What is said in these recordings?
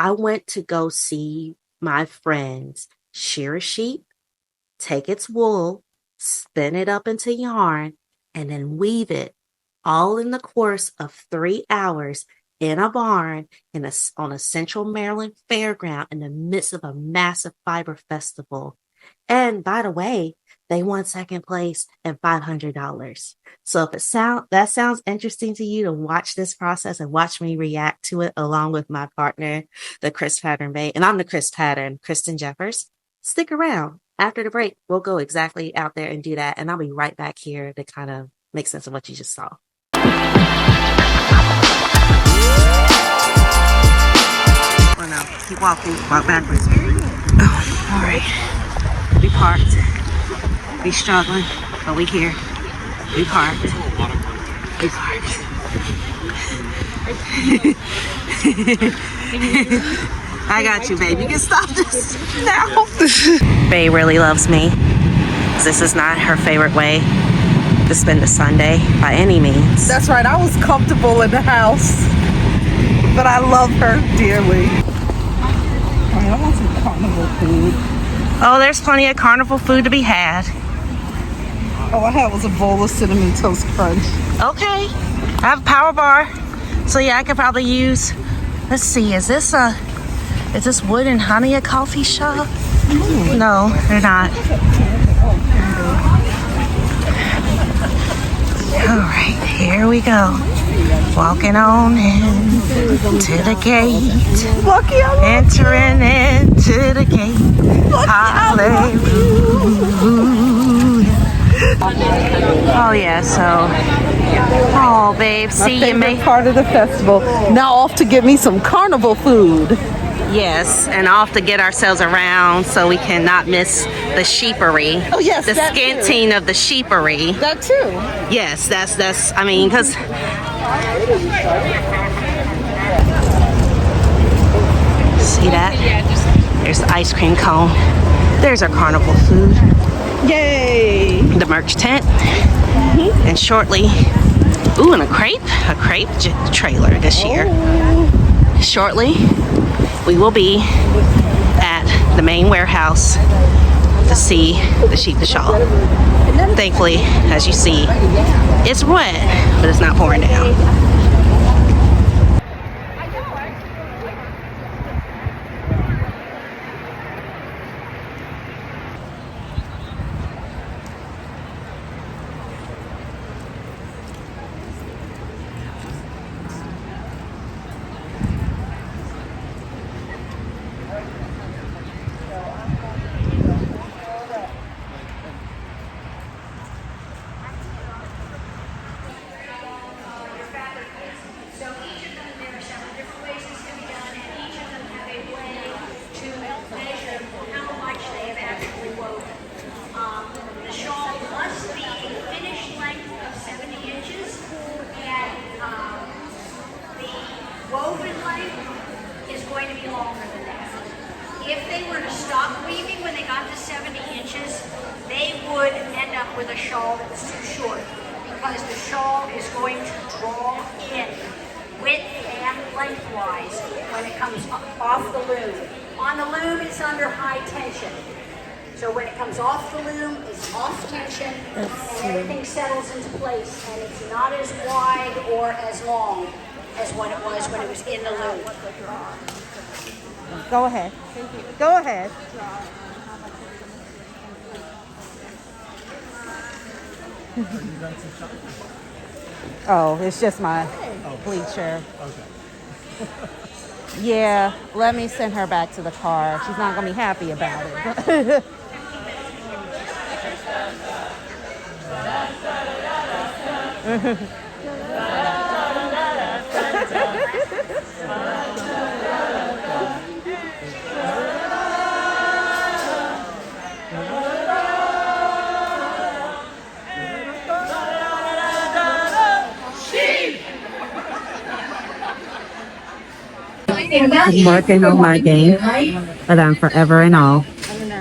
I went to go see my friends shear a sheep, take its wool, spin it up into yarn, and then weave it all in the course of 3 hours in a barn on a Central Maryland fairground in the midst of a massive fiber festival. And by the way, they won second place and $500. So if that sounds interesting to you to watch this process and watch me react to it along with my partner, the Kristpattern BAE, and I'm the Krispattern, Kristen Jeffers, stick around. After the break, we'll go exactly out there and do that. And I'll be right back here to kind of make sense of what you just saw. Oh no, keep walking, walk backwards. Oh, all right. We parked. We struggling, but we here. We parked. We parked. I got you, baby. You can stop this now. Bae really loves me. This is not her favorite way to spend a Sunday by any means. That's right. I was comfortable in the house, but I love her dearly. I want some carnival food. Oh, there's plenty of carnival food to be had. All I had was a bowl of Cinnamon Toast Crunch. Okay. I have a power bar. So yeah, I could probably use, let's see, is this Wood and Honey a coffee shop? Ooh. No, they're not. All right, here we go. Walking on into the gate. Lucky entering into the gate. Hallelujah. Oh yeah, so oh babe, see you made part of the festival. Now off to get me some carnival food. Yes, and off to get ourselves around so we cannot miss the sheepery. Oh yes, the skinting too. Of the sheepery. That too. Yes, that's. I mean, because see that? There's the ice cream cone. There's our carnival food. Yay! The merch tent, and shortly, ooh, and a crepe trailer this year. Shortly, we will be at the main warehouse to see the sheep to shawl. Thankfully, as you see, it's wet, but it's not pouring down. With a shawl that's too short, because the shawl is going to draw in width and lengthwise when it comes off the loom. On the loom, it's under high tension. So when it comes off the loom, it's off tension, and everything settles into place, and it's not as wide or as long as when it was in the loom. Go ahead. Go ahead. Oh, it's just my bleacher. Okay. Yeah, let me send her back to the car. She's not going to be happy about it. I'm working on my game, but I'm forever in awe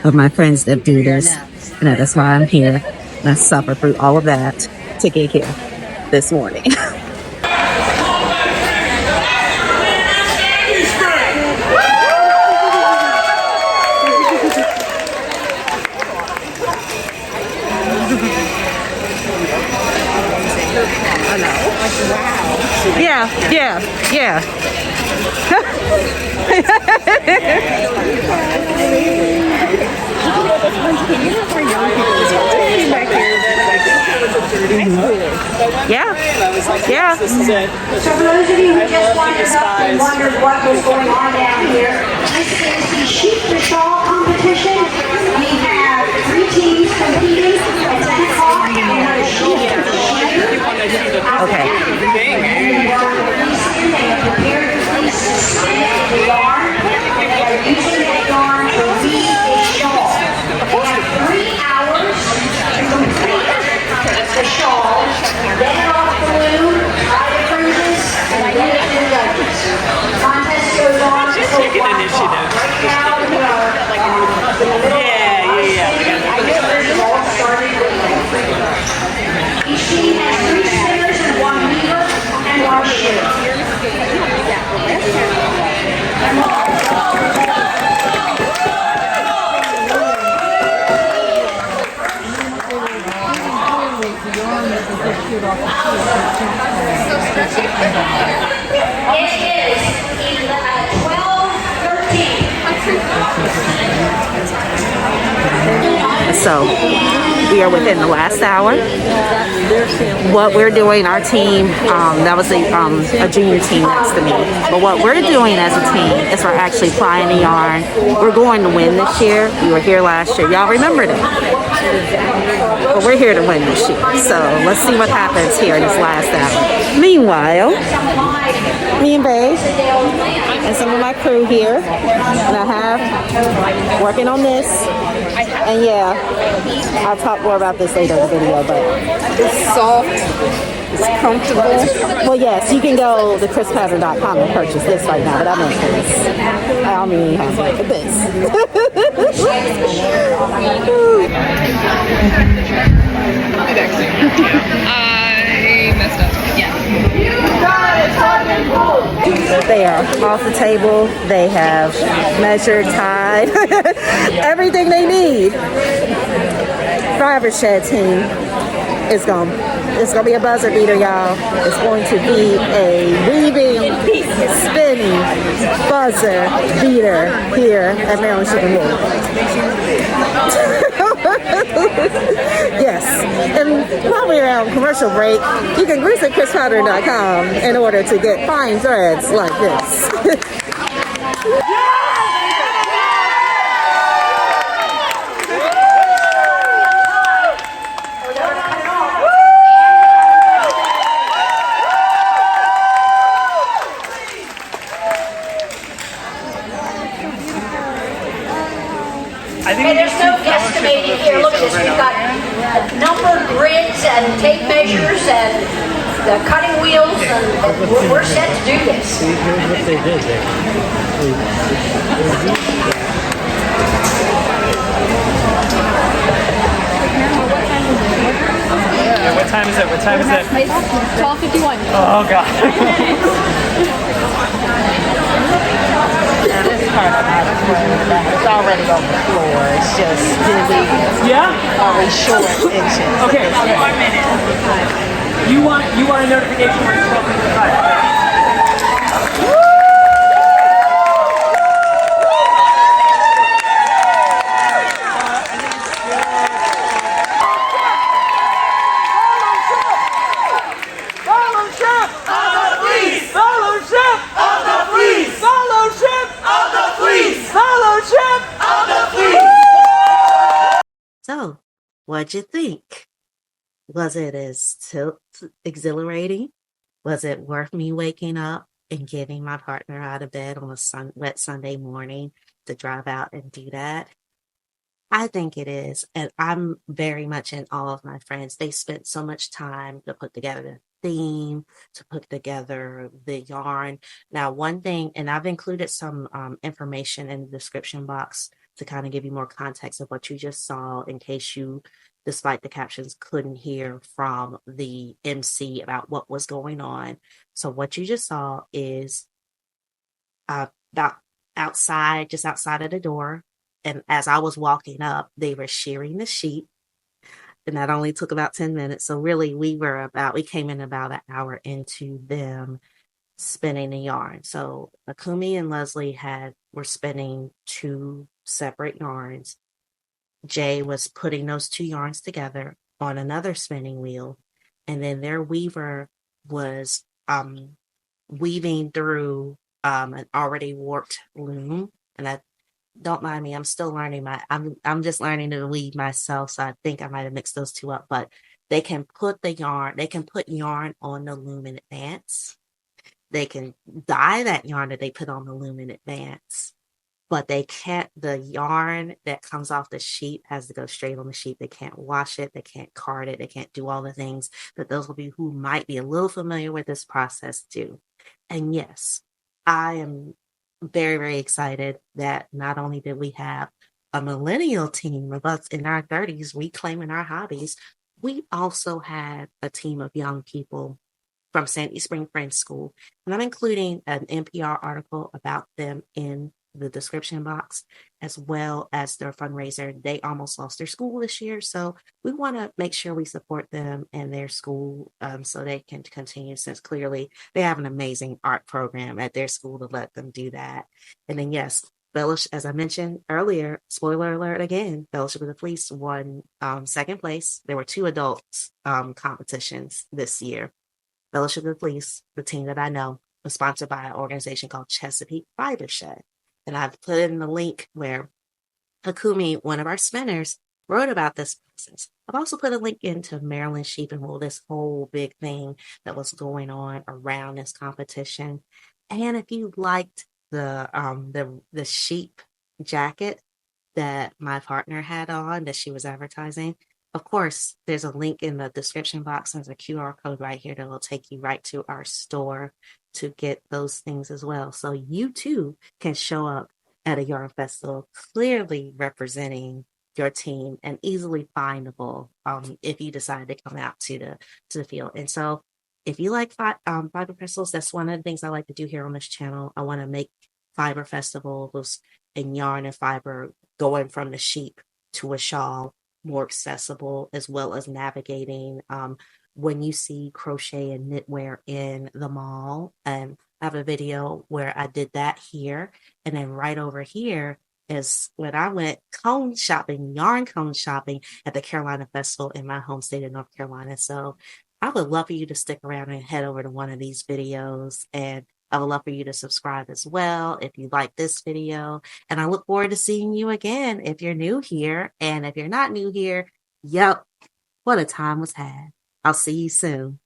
of my friends that do this. And that's why I'm here. And I suffer through all of that to get here this morning. Yeah. Yeah. So for those of you who just wandered up and wondered what was going on down here, this is the sheep to shawl competition. We have 3 teams competing at 10 o'clock. We have a sheep to shear. Okay. They are prepared to place to spin the yarn. They are using that yarn to weave a shawl. They have 3 hours to complete the shawl, get it off the loom, tie the fringes, and get it to the judges. The contest goes on until 1 o'clock. Right now, we are in the middle of I guess we've all started with each team has 3 spinners and 1 weaver and 1 shearer. It is 12:13. So we are within the last hour. What we're doing, our team, that was a junior team next to me. But what we're doing as a team is we're actually plying the yarn. We're going to win this year. We were here last year. Y'all remember that. But we're here to win this year. So let's see what happens here in this last hour. Meanwhile, me and Bae and some of my crew here, and I have working on this. And yeah, I'll talk more about this later in the video, but It's soft. It's comfortable. well, yes, you can go to Kristpattern.com and purchase this right now, but I meant this. I don't mean this. I messed up. They are off the table. They have measured, tied, everything they need. Fibershed team is it's gonna be a buzzer beater, y'all. It's going to be a weaving, spinning buzzer beater here at Maryland Shipping Wool. Yes, and while we're on commercial break, you can visit Kristpattern.com in order to get fine threads like this. Hey, there's no guesstimating here. Look at this. We've got numbered grids and tape measures and the cutting wheels, and we're set to do this. Here's what they did there. Yeah, what time is it? What time is it? 12:51. Oh god. This part of my it's already on the floor. It's just really Yeah? already short inches. Okay. 1 minute. You want a notification when it's 12:55. So, what'd you think? Was it as exhilarating? Was it worth me waking up and getting my partner out of bed on a wet Sunday morning to drive out and do that? I think it is. And I'm very much in awe of my friends. They spent so much time to put together the theme, to put together the yarn. Now, one thing, and I've included some information in the description box to kind of give you more context of what you just saw in case you, despite the captions, couldn't hear from the MC about what was going on. So what you just saw is about outside, just outside of the door. And as I was walking up, they were shearing the sheep. And that only took about 10 minutes. So really we came in about an hour into them spinning the yarn. So Ikumi and Leslie were spinning two separate yarns. Jay was putting those two yarns together on another spinning wheel, and then their weaver was weaving through an already warped loom. And I don't mind me, I'm still learning I'm just learning to weave myself, so I think I might have mixed those two up, but they can put yarn on the loom in advance. They can dye that yarn that they put on the loom in advance, but they can't, the yarn that comes off the sheep has to go straight on the sheep. They can't wash it, they can't card it, they can't do all the things that those of you who might be a little familiar with this process do. And yes, I am very, very excited that not only did we have a millennial team of us in our 30s reclaiming our hobbies, we also had a team of young people from Sandy Spring Friends School. And I'm including an NPR article about them in the description box, as well as their fundraiser. They almost lost their school this year, so we want to make sure we support them and their school, so they can continue, since clearly they have an amazing art program at their school to let them do that. And then, yes, Fellowship, as I mentioned earlier, spoiler alert again, Fellowship of the Fleece won second place. There were two adults competitions this year. Fellowship of the Fleece, the team that I know, was sponsored by an organization called Chesapeake Fibershed. And I've put in the link where Ikumi, one of our spinners, wrote about this process. I've also put a link into Maryland Sheep and Wool, this whole big thing that was going on around this competition. And if you liked the sheep jacket that my partner had on that she was advertising, of course, there's a link in the description box. There's a QR code right here that will take you right to our store to get those things as well. So you too can show up at a yarn festival clearly representing your team and easily findable if you decide to come out to the field. And so if you like fiber festivals, that's one of the things I like to do here on this channel. I want to make fiber festivals and yarn and fiber going from the sheep to a shawl more accessible, as well as navigating when you see crochet and knitwear in the mall. And I have a video where I did that here. And then right over here is when I went cone shopping, yarn cone shopping at the Carolina Festival in my home state of North Carolina. So I would love for you to stick around and head over to one of these videos, and I would love for you to subscribe as well if you like this video. And I look forward to seeing you again if you're new here. And if you're not new here, yep, what a time was had. I'll see you soon.